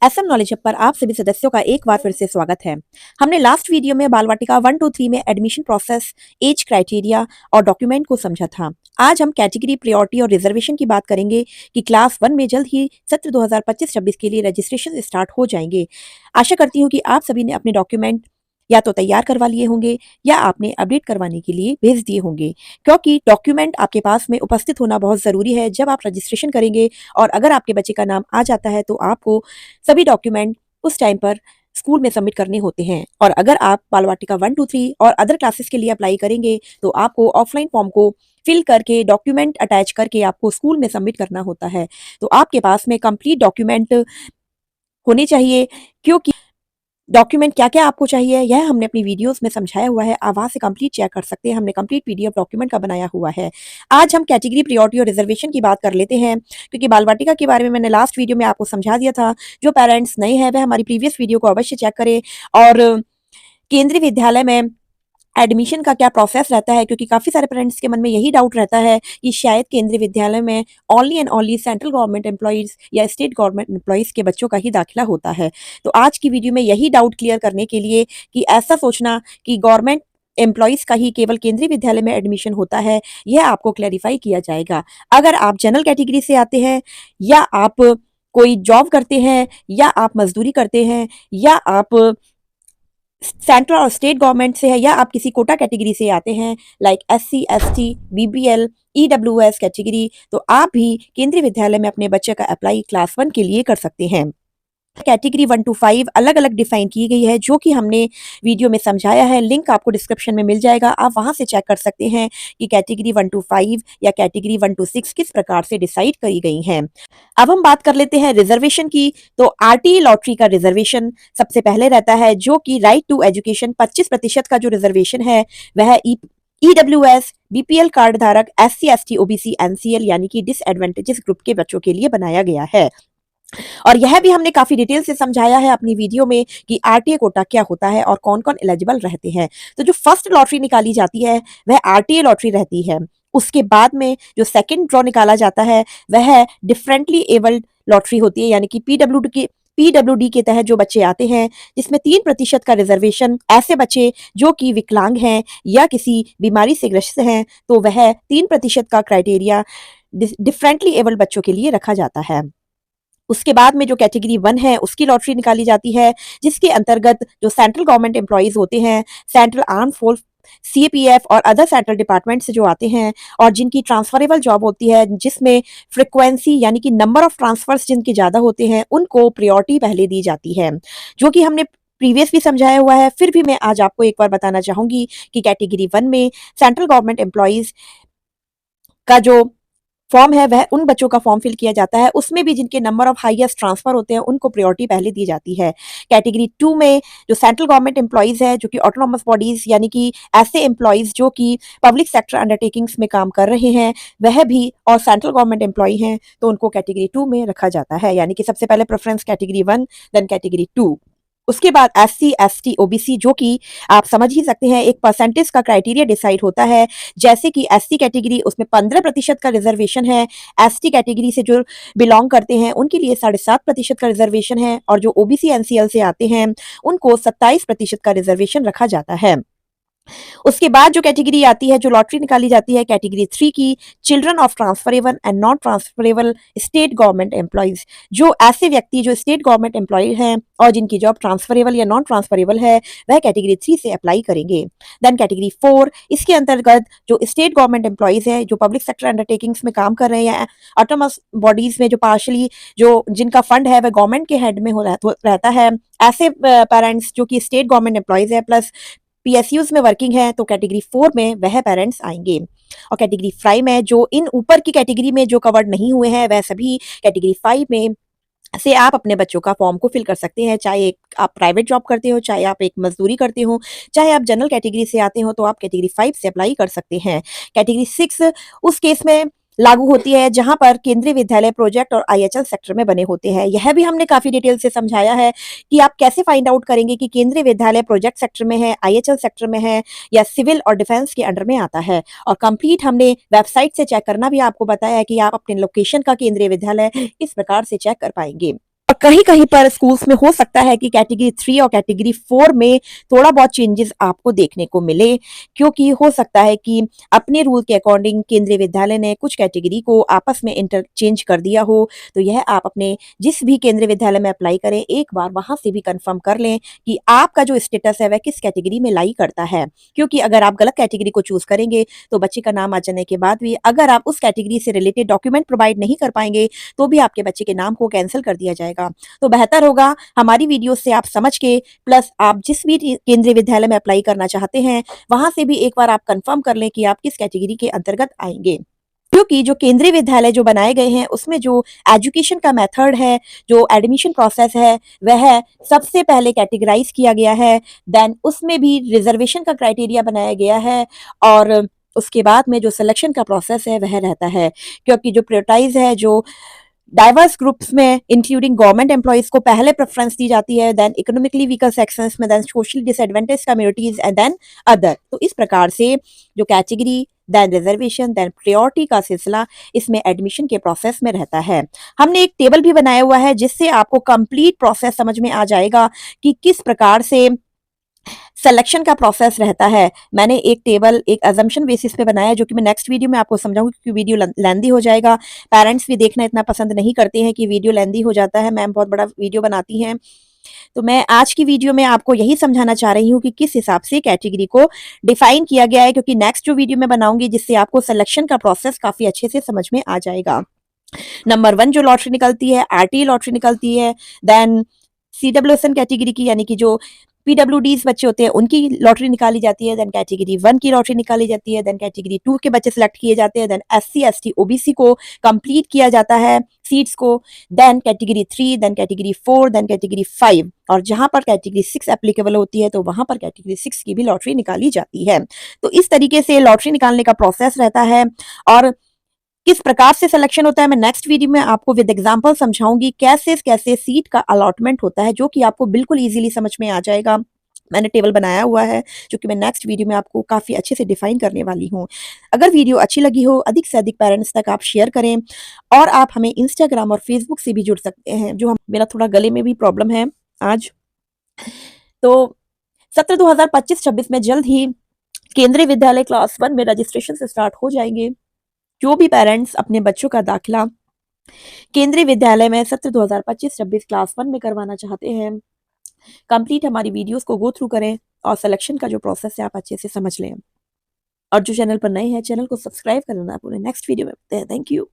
SM knowledge hub पर आप सभी सदस्यों का एक बार फिर से स्वागत है। हमने लास्ट वीडियो में बाल वाटिका 1 टू 3 में एडमिशन प्रोसेस, एज क्राइटेरिया और डॉक्यूमेंट को समझा था। आज हम कैटेगरी प्रायोरिटी और रिजर्वेशन की बात करेंगे कि क्लास 1 में जल्द ही सत्र 2025-26 के लिए रजिस्ट्रेशन स्टार्ट हो जाएंगे। आशा करती हूँ कि आप सभी ने अपने डॉक्यूमेंट या तो तैयार करवा लिए होंगे या आपने अपडेट करवाने के लिए भेज दिए होंगे, क्योंकि डॉक्यूमेंट आपके पास में उपस्थित होना बहुत ज़रूरी है जब आप रजिस्ट्रेशन करेंगे। और अगर आपके बच्चे का नाम आ जाता है तो आपको सभी डॉक्यूमेंट उस टाइम पर स्कूल में सबमिट करने होते हैं। और अगर आप बाल वाटिका 1 टू 3 और अदर क्लासेस के लिए अप्लाई करेंगे तो आपको ऑफलाइन फॉर्म को फिल करके डॉक्यूमेंट अटैच करके आपको स्कूल में सबमिट करना होता है। तो आपके पास में कंप्लीट डॉक्यूमेंट होने चाहिए। क्योंकि डॉक्यूमेंट क्या-क्या आपको चाहिए यह हमने अपनी वीडियोस में समझाया हुआ है। आप वहाँ से कंप्लीट चेक कर सकते हैं। हमने कंप्लीट पीडीएफ डॉक्यूमेंट का बनाया हुआ है। आज हम कैटेगरी प्रायोरिटी और रिजर्वेशन की बात कर लेते हैं, क्योंकि बाल वाटिका के बारे में मैंने लास्ट वीडियो में आपको समझा दिया था। जो पेरेंट्स नए हैं वह हमारी प्रीवियस वीडियो को अवश्य चेक करें। और केंद्रीय विद्यालय में एडमिशन का क्या प्रोसेस रहता है, क्योंकि काफ़ी सारे पेरेंट्स के मन में यही डाउट रहता है कि शायद केंद्रीय विद्यालय में only and only central government employees या स्टेट गवर्नमेंट एम्प्लॉइज़ के बच्चों का ही दाखिला होता है। तो आज की वीडियो में यही डाउट क्लियर करने के लिए कि ऐसा सोचना कि गवर्नमेंट एम्प्लॉइज़ का ही केवल केंद्रीय विद्यालय में एडमिशन होता है, यह आपको क्लैरिफाई किया जाएगा। अगर आप जनरल कैटेगरी से आते हैं या आप कोई जॉब करते हैं या आप मज़दूरी करते हैं या आप सेंट्रल और स्टेट गवर्नमेंट से है या आप किसी कोटा कैटेगरी से आते हैं like SC, ST, BBL, EWS category, तो आप भी केंद्रीय विद्यालय में अपने बच्चे का अप्लाई क्लास 1 के लिए कर सकते हैं। कैटेगरी 1 टू 5 अलग-अलग डिफाइन की गई है, जो कि हमने वीडियो में समझाया है। लिंक आपको डिस्क्रिप्शन में मिल जाएगा। आप वहां से चेक कर सकते हैं कि कैटेगरी 1 टू 5 या कैटेगरी 1 टू 6 किस प्रकार से डिसाइड करी गई हैं। अब हम बात कर लेते हैं रिजर्वेशन की। तो आरटीई लॉटरी का रिजर्वेशन सबसे पहले रहता है, जो कि राइट टू एजुकेशन 25% का जो रिजर्वेशन है वह ईडब्ल्यूएस, बीपीएल कार्ड धारक, एससी, एसटी, ओबीसी, एनसीएल यानी कि डिसएडवांटेजेस ग्रुप के बच्चों के लिए बनाया गया है। और यह भी हमने काफी डिटेल से समझाया है अपनी वीडियो में कि आरटीए कोटा क्या होता है और कौन-कौन एलिजिबल रहते हैं। तो जो फर्स्ट लॉटरी निकाली जाती है वह आरटीए लॉटरी रहती है। उसके बाद में जो सेकंड ड्रॉ निकाला जाता है वह डिफरेंटली एबल्ड लॉटरी होती है, यानी कि पीडब्ल्यूडी के तहत जो बच्चे आते हैं, जिसमें 3% का रिजर्वेशन ऐसे बच्चे जो कि विकलांग हैं या किसी बीमारी से ग्रस्त हैं, तो वह 3% का क्राइटेरिया डिफरेंटली एबल्ड बच्चों के लिए रखा जाता है। उसके बाद में जो कैटेगरी 1 है उसकी लॉटरी निकाली जाती है, जिसके अंतर्गत जो सेंट्रल गवर्नमेंट एम्प्लॉइज होते हैं, सेंट्रल आर्म फोर्स, सीएपीएफ और अदर सेंट्रल डिपार्टमेंट से जो आते हैं और जिनकी ट्रांसफरेबल जॉब होती है, जिसमें फ्रिक्वेंसी यानी कि नंबर ऑफ ट्रांसफर्स जिनके ज़्यादा होते हैं, उनको प्रायोरिटी पहले दी जाती है, जो कि हमने प्रीवियस भी समझाया हुआ है। फिर भी मैं आज आपको एक बार बताना चाहूंगी कि कैटेगरी 1 में सेंट्रल गवर्नमेंट एम्प्लॉइज का जो फॉर्म है वह उन बच्चों का फॉर्म फिल किया जाता है, उसमें भी जिनके नंबर ऑफ हाईएस्ट ट्रांसफर होते हैं उनको प्रायोरिटी पहले दी जाती है। कैटेगरी 2 में जो सेंट्रल गवर्नमेंट एम्प्लॉइज है, जो कि ऑटोनॉमस बॉडीज यानी कि ऐसे एम्प्लॉइज जो कि पब्लिक सेक्टर अंडरटेकिंग्स में काम कर रहे हैं, वह भी और सेंट्रल गवर्नमेंट एम्प्लॉय हैं, तो उनको कैटेगरी 2 में रखा जाता है। यानी कि सबसे पहले प्रेफरेंस कैटेगरी 1, देन कैटेगरी 2। उसके बाद एससी, एसटी, ओबीसी, जो कि आप समझ ही सकते हैं एक परसेंटेज का क्राइटेरिया डिसाइड होता है। जैसे कि एससी कैटेगरी उसमें 15% का रिजर्वेशन है, एसटी कैटेगरी से जो बिलोंग करते हैं उनके लिए 7.5% का रिजर्वेशन है, और जो ओबीसी एनसीएल से आते हैं उनको 27% का रिजर्वेशन रखा जाता है। उसके बाद जो कैटेगरी आती है, जो लॉटरी निकाली जाती है कैटेगरी 3 की, children of transferable and non transferable state government employees, जो ऐसे व्यक्ति जो स्टेट गवर्नमेंट एम्प्लॉय हैं और जिनकी जॉब ट्रांसफरेबल या नॉन ट्रांसफरेबल है, वह कैटेगरी 3 से अप्लाई करेंगे। देन कैटेगरी 4, इसके अंतर्गत जो स्टेट गवर्नमेंट एम्प्लॉइज हैं, जो पब्लिक सेक्टर अंडरटेकिंग्स में काम कर रहे हैं, ऑटोनॉमस बॉडीज में जो पार्शली जो जिनका फंड है वह गवर्नमेंट के हेड में रहता है, ऐसे पेरेंट्स जो कि स्टेट गवर्नमेंट एम्प्लॉइज है प्लस पीएसयूज में वर्किंग है, तो कैटेगरी 4 में वह पेरेंट्स आएंगे। और कैटेगरी 5 में जो इन ऊपर की कैटेगरी में जो कवर्ड नहीं हुए हैं, वह सभी कैटेगरी 5 में से आप अपने बच्चों का फॉर्म को फिल कर सकते हैं। चाहे आप प्राइवेट जॉब करते हो, चाहे आप एक मजदूरी करते हो, चाहे आप जनरल कैटेगरी से आते हो, तो आप कैटेगरी 5 से अप्लाई कर सकते हैं। कैटेगरी 6 उस केस में लागू होती है जहां पर केंद्रीय विद्यालय प्रोजेक्ट और आईएचएल सेक्टर में बने होते हैं। यह भी हमने काफी डिटेल से समझाया है कि आप कैसे फाइंड आउट करेंगे कि केंद्रीय विद्यालय प्रोजेक्ट सेक्टर में है, आईएचएल सेक्टर में है या सिविल और डिफेंस के अंडर में आता है। और कंप्लीट हमने वेबसाइट से चेक करना भी आपको बताया है कि आप अपने लोकेशन का केंद्रीय विद्यालय इस प्रकार से चेक कर पाएंगे। और कहीं-कहीं पर स्कूल्स में हो सकता है कि कैटेगरी 3 और कैटेगरी 4 में थोड़ा बहुत चेंजेस आपको देखने को मिले, क्योंकि हो सकता है कि अपने रूल के अकॉर्डिंग केंद्रीय विद्यालय ने कुछ कैटेगरी को आपस में इंटरचेंज कर दिया हो। तो यह आप अपने जिस भी केंद्रीय विद्यालय में अप्लाई करें, एक बार वहाँ से भी कन्फर्म कर लें कि आपका जो स्टेटस है वह किस कैटेगरी में लाई करता है। क्योंकि अगर आप गलत कैटेगरी को चूज़ करेंगे, तो बच्चे का नाम आ जाने के बाद भी अगर आप उस कैटेगरी से रिलेटेड डॉक्यूमेंट प्रोवाइड नहीं कर पाएँगे, तो भी आपके बच्चे के नाम को कैंसल कर दिया जाएगा। तो बेहतर होगा हमारी वीडियो से आप समझ के प्लस आप जिस भी केंद्रीय विद्यालय में अप्लाई करना चाहते हैं, वहाँ से भी एक बार आप कन्फर्म कर लें कि आप किस कैटेगरी के अंतर्गत आएँगे। क्योंकि जो केंद्रीय विद्यालय जो बनाए गए हैं, उसमें जो एजुकेशन का मेथड है, जो एडमिशन प्रोसेस है, वह सबसे पहले कैटेगराइज़ किया गया है, देन उसमें भी रिज़र्वेशन का क्राइटेरिया बनाया गया है और उसके बाद में जो सिलेक्शन का प्रोसेस है, वह रहता है। क्योंकि जो प्रायोरिटाइज़ है, जो डाइवर्स ग्रुप्स में इंक्लूडिंग गवर्नमेंट एम्प्लॉइज को पहले प्रेफरेंस दी जाती है, देन इकोनॉमिकली वीकर सेक्शंस में, then socially disadvantage communities and then other. तो इस प्रकार से जो category, then reservation, then priority का सिलसिला इसमें एडमिशन के प्रोसेस में रहता है। हमने एक टेबल भी बनाया हुआ है जिससे आपको कंप्लीट प्रोसेस समझ में आ जाएगा कि किस प्रकार से सिलेक्शन का प्रोसेस रहता है। मैंने एक टेबल एक अजम्पशन बेसिस पे बनाया है, जो कि मैं नेक्स्ट वीडियो में आपको समझाऊंगी क्योंकि वीडियो लेंदी हो जाएगा। पेरेंट्स भी देखना इतना पसंद नहीं करते हैं कि वीडियो लेंदी हो जाता है, मैम बहुत बड़ा वीडियो बनाती हैं। तो मैं आज की वीडियो में आपको यही समझाना चाह रही हूँ कि किस हिसाब से कैटेगरी को डिफाइन किया गया है, क्योंकि नेक्स्ट जो वीडियो मैं बनाऊंगी जिससे आपको सिलेक्शन का प्रोसेस काफी अच्छे से समझ में आ जाएगा। नंबर 1 जो लॉटरी निकलती है, आरटीई लॉटरी निकलती है, देन सीडब्ल्यूएसएन कैटेगरी की यानी कि जो पीडब्ल्यूडीज बच्चे होते हैं उनकी लॉटरी निकाली जाती है, देन कैटेगरी 1 की लॉटरी निकाली जाती है, देन कैटेगरी 2 के बच्चे सिलेक्ट किए जाते हैं, देन एससी एसटी ओबीसी को कंप्लीट किया जाता है सीट्स को, then category 3, then category 4, then category 5 और जहां पर कैटेगरी 6 एप्लीकेबल होती है तो वहां पर कैटेगरी 6 की भी लॉटरी निकाली जाती है। तो इस तरीके से लॉटरी निकालने का प्रोसेस रहता है और किस प्रकार से सिलेक्शन होता है मैं नेक्स्ट वीडियो में आपको विद एग्जांपल समझाऊंगी कैसे कैसे सीट का अलॉटमेंट होता है, जो कि आपको बिल्कुल इजीली समझ में आ जाएगा। मैंने टेबल बनाया हुआ है जो कि मैं नेक्स्ट वीडियो में आपको काफ़ी अच्छे से डिफाइन करने वाली हूँ। अगर वीडियो अच्छी लगी हो, अधिक से अधिक पेरेंट्स तक आप शेयर करें और आप हमें इंस्टाग्राम और फेसबुक से भी जुड़ सकते हैं। जो हम मेरा थोड़ा गले में भी प्रॉब्लम है आज, तो सत्र 2025-26 में जल्द ही केंद्रीय विद्यालय क्लास 1 में रजिस्ट्रेशन से स्टार्ट हो जाएंगे। जो भी पेरेंट्स अपने बच्चों का दाखिला केंद्रीय विद्यालय में सत्र 2025-26 क्लास 1 में करवाना चाहते हैं, कंप्लीट हमारी वीडियोस को गो थ्रू करें और सिलेक्शन का जो प्रोसेस है आप अच्छे से समझ लें। और जो चैनल पर नए हैं, चैनल को सब्सक्राइब करना ना भूलें। नेक्स्ट वीडियो में मिलते हैं। Thank you.